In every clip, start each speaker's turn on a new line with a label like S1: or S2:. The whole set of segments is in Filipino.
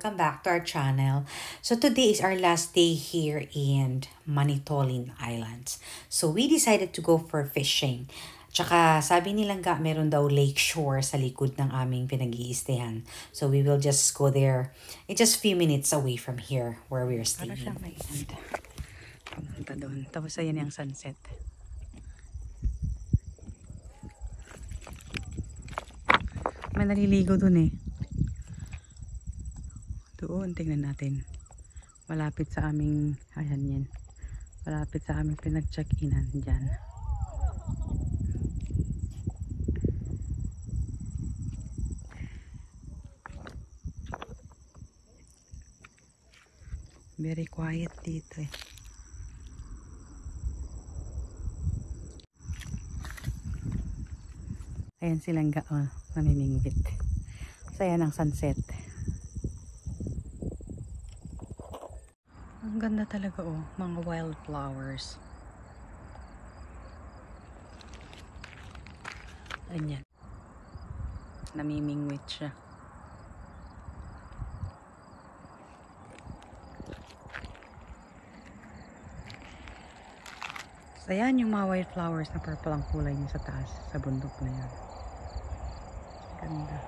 S1: welcome back to our channel. So today is our last day here in Manitoulin Islands. So we decided to go for fishing. Tsaka sabi nilang meron daw lake shore sa likod ng aming pinag-iistehan. So we will just go there. It's just few minutes away from here where we're staying. Para siyang may end. Pumunta doon. Tapos ayan yung sunset. May naliligo doon eh. Doon, tingnan natin. Malapit sa aming, ayan yan. Malapit sa aming pinag-check-inan dyan. Very quiet dito eh. Ayan silang namimingwit. So ayan ang sunset. Ang ganda talaga oh, mga wildflowers. Ayan. Namimingwit siya. So ayan yung mga wildflowers na purple ang kulay niya sa taas, sa bundok na yan. Ganda.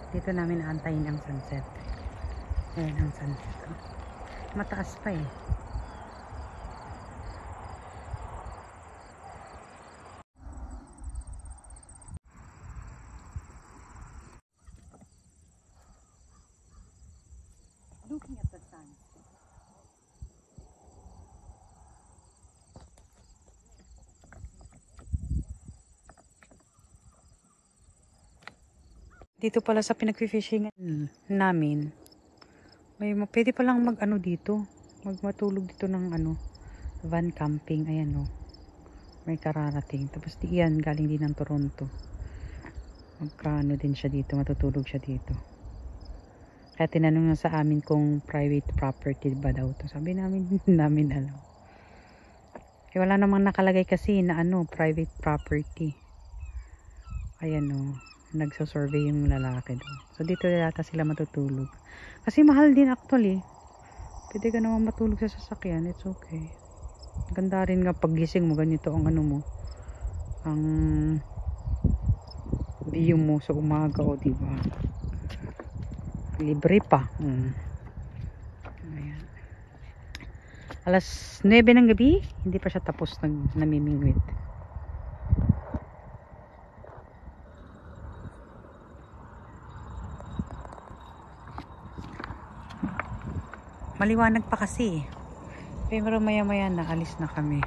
S1: Dito namin aantayin ang sunset. Ayan ang sunset. Oh. Mataas pa eh. Looking at the sun. Dito pala sa pinag-fishingan namin, pwede palang mag-ano dito, magmatulog dito ng van camping. Ayan oh, may kararating. Tapos diyan, galing din ng Toronto. Magkaano din siya dito, matutulog siya dito. Kaya tinanong na sa amin kung private property ba daw to. Sabi namin, hindi namin alam. Eh, wala namang nakalagay kasi na private property. Ayan oh. Nagso-survey yung lalaki doon. So dito yata sila matutulog. Kasi mahal din actually. Pwede ka naman matulog sa sasakyan. It's okay. Ganda rin nga paggising mo. Ganito ang mo. Ang view mo sa umaga o diba. Libre pa. Ayan. Alas 9 ng gabi. Hindi pa siya tapos namimingwit. Maliwanag pa kasi. Pero maya maya na alis na kami.